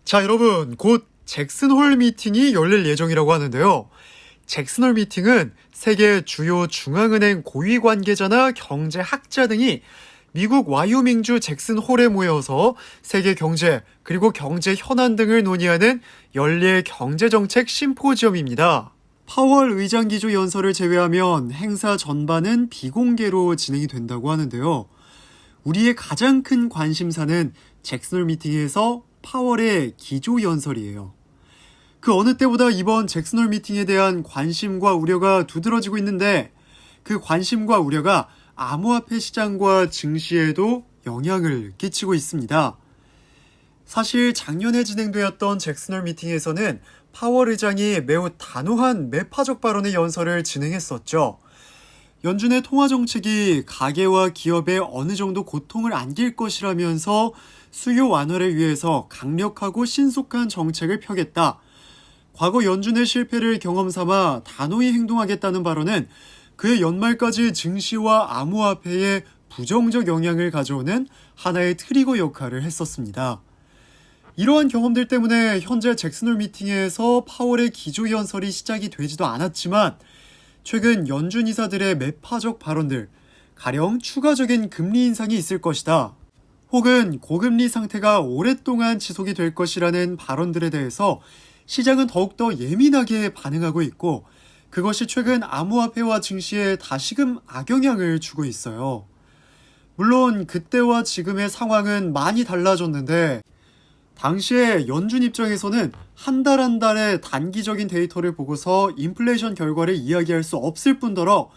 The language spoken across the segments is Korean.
자, 여러분, 곧 잭슨홀 미팅이 열릴 예정이라고 하는데요. 잭슨홀 미팅은 세계 주요 중앙은행 고위 관계자나 경제학자 등이 미국 와이오밍주 잭슨홀에 모여서 세계 경제 그리고 경제 현안 등을 논의하는 연례 경제정책 심포지엄입니다. 파월 의장 기조 연설을 제외하면 행사 전반은 비공개로 진행이 된다고 하는데요. 우리의 가장 큰 관심사는 잭슨홀 미팅에서 파월의 기조 연설이에요. 그 어느 때보다 이번 잭슨홀 미팅에 대한 관심과 우려가 두드러지고 있는데 그 관심과 우려가 암호화폐 시장과 증시에도 영향을 끼치고 있습니다. 사실 작년에 진행되었던 잭슨홀 미팅에서는 파월 의장이 매우 단호한 매파적 발언의 연설을 진행했었죠. 연준의 통화 정책이 가계와 기업에 어느 정도 고통을 안길 것이라면서 수요 완화를 위해서 강력하고 신속한 정책을 펴겠다. 과거 연준의 실패를 경험 삼아 단호히 행동하겠다는 발언은 그의 연말까지 증시와 암호화폐에 부정적 영향을 가져오는 하나의 트리거 역할을 했었습니다. 이러한 경험들 때문에 현재 잭슨홀 미팅에서 파월의 기조 연설이 시작이 되지도 않았지만 최근 연준 이사들의 매파적 발언들, 가령 추가적인 금리 인상이 있을 것이다. 혹은 고금리 상태가 오랫동안 지속이 될 것이라는 발언들에 대해서 시장은 더욱더 예민하게 반응하고 있고 그것이 최근 암호화폐와 증시에 다시금 악영향을 주고 있어요. 물론 그때와 지금의 상황은 많이 달라졌는데 당시에 연준 입장에서는 한 달 한 달의 단기적인 데이터를 보고서 인플레이션 결과를 이야기할 수 없을 뿐더러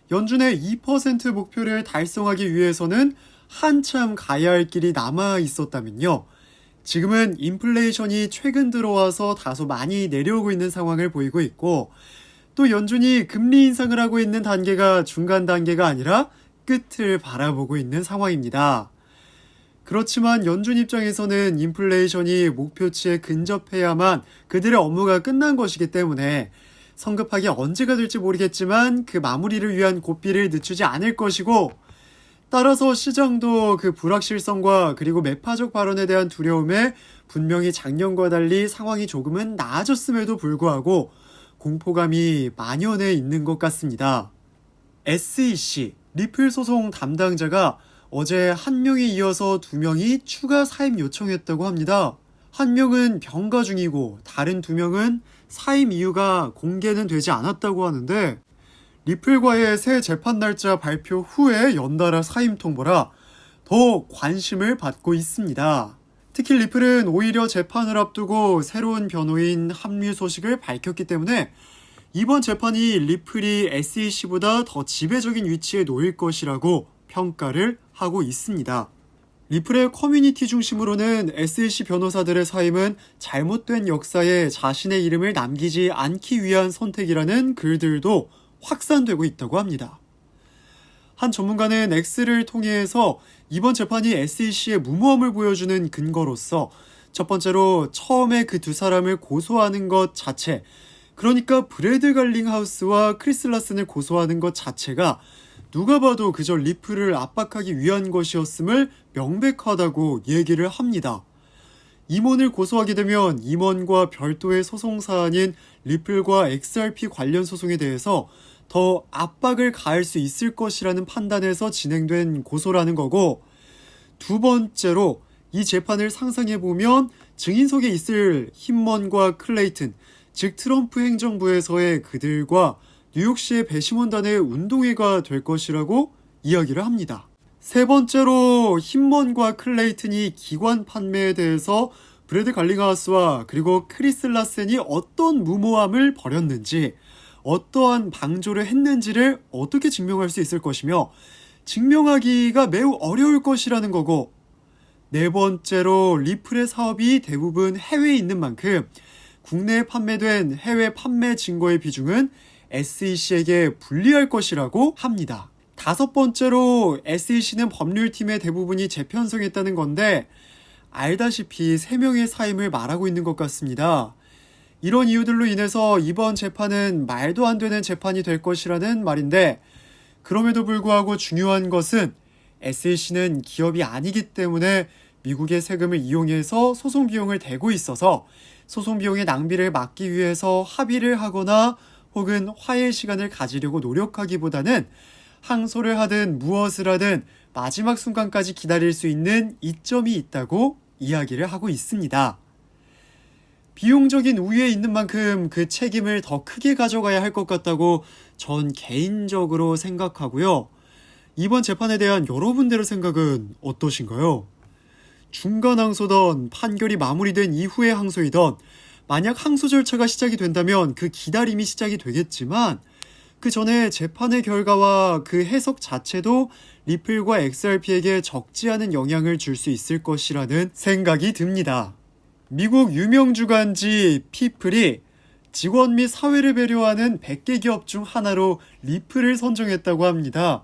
연준의 2% 목표를 달성하기 위해서는 한참 가야 할 길이 남아 있었다면요. 지금은 인플레이션이 최근 들어와서 다소 많이 내려오고 있는 상황을 보이고 있고 또 연준이 금리 인상을 하고 있는 단계가 중간 단계가 아니라 끝을 바라보고 있는 상황입니다. 그렇지만 연준 입장에서는 인플레이션이 목표치에 근접해야만 그들의 업무가 끝난 것이기 때문에 성급하게 언제가 될지 모르겠지만 그 마무리를 위한 고삐를 늦추지 않을 것이고 따라서 시장도 그 불확실성과 그리고 매파적 발언에 대한 두려움에 분명히 작년과 달리 상황이 조금은 나아졌음에도 불구하고 공포감이 만연해 있는 것 같습니다. SEC, 리플 소송 담당자가 어제 한 명에 이어서 두 명이 추가 사임 요청했다고 합니다. 한 명은 병가 중이고 다른 두 명은 사임 이유가 공개는 되지 않았다고 하는데 리플과의 새 재판 날짜 발표 후에 연달아 사임 통보라 더 관심을 받고 있습니다. 특히 리플은 오히려 재판을 앞두고 새로운 변호인 합류 소식을 밝혔기 때문에 이번 재판이 리플이 SEC보다 더 지배적인 위치에 놓일 것이라고 평가를 하고 있습니다. 리플의 커뮤니티 중심으로는 SEC 변호사들의 사임은 잘못된 역사에 자신의 이름을 남기지 않기 위한 선택이라는 글들도 확산되고 있다고 합니다. 한 전문가는 X를 통해서 이번 재판이 SEC의 무모함을 보여주는 근거로서 첫 번째로 처음에 그 두 사람을 고소하는 것 자체, 그러니까 브래드 갈링하우스와 크리스 라슨을 고소하는 것 자체가 누가 봐도 그저 리플을 압박하기 위한 것이었음을 명백하다고 얘기를 합니다. 임원을 고소하게 되면 임원과 별도의 소송사안인 리플과 XRP 관련 소송에 대해서 더 압박을 가할 수 있을 것이라는 판단에서 진행된 고소라는 거고, 두 번째로 이 재판을 상상해보면 증인석에 있을 힘먼과 클레이튼, 즉 트럼프 행정부에서의 그들과 뉴욕시의 배심원단의 운동회가 될 것이라고 이야기를 합니다. 세 번째로 힘먼과 클레이튼이 기관 판매에 대해서 브래드 갈링하우스와 그리고 크리스 라센이 어떤 무모함을 벌였는지 어떠한 방조를 했는지를 어떻게 증명할 수 있을 것이며 증명하기가 매우 어려울 것이라는 거고, 네 번째로 리플의 사업이 대부분 해외에 있는 만큼 국내에 판매된 해외 판매 증거의 비중은 SEC에게 불리할 것이라고 합니다. 다섯 번째로 SEC는 법률팀의 대부분이 재편성했다는 건데 알다시피 3명의 사임을 말하고 있는 것 같습니다. 이런 이유들로 인해서 이번 재판은 말도 안 되는 재판이 될 것이라는 말인데 그럼에도 불구하고 중요한 것은 SEC는 기업이 아니기 때문에 미국의 세금을 이용해서 소송 비용을 대고 있어서 소송 비용의 낭비를 막기 위해서 합의를 하거나 혹은 화해 시간을 가지려고 노력하기보다는 항소를 하든 무엇을 하든 마지막 순간까지 기다릴 수 있는 이점이 있다고 이야기를 하고 있습니다. 비용적인 우위에 있는 만큼 그 책임을 더 크게 가져가야 할 것 같다고 전 개인적으로 생각하고요. 이번 재판에 대한 여러분들의 생각은 어떠신가요? 중간 항소던 판결이 마무리된 이후의 항소이던 만약 항소 절차가 시작이 된다면 그 기다림이 시작이 되겠지만 그 전에 재판의 결과와 그 해석 자체도 리플과 XRP에게 적지 않은 영향을 줄 수 있을 것이라는 생각이 듭니다. 미국 유명 주간지 피플이 직원 및 사회를 배려하는 100개 기업 중 하나로 리플을 선정했다고 합니다.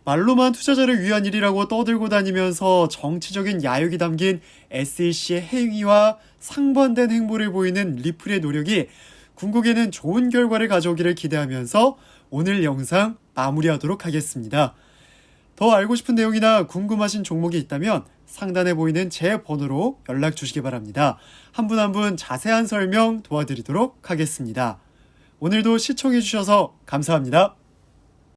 말로만 투자자를 위한 일이라고 떠들고 다니면서 정치적인 야욕이 담긴 SEC의 행위와 상반된 행보를 보이는 리플의 노력이 궁극에는 좋은 결과를 가져오기를 기대하면서 오늘 영상 마무리하도록 하겠습니다. 더 알고 싶은 내용이나 궁금하신 종목이 있다면 상단에 보이는 제 번호로 연락 주시기 바랍니다. 한 분 한 분 자세한 설명 도와드리도록 하겠습니다. 오늘도 시청해주셔서 감사합니다.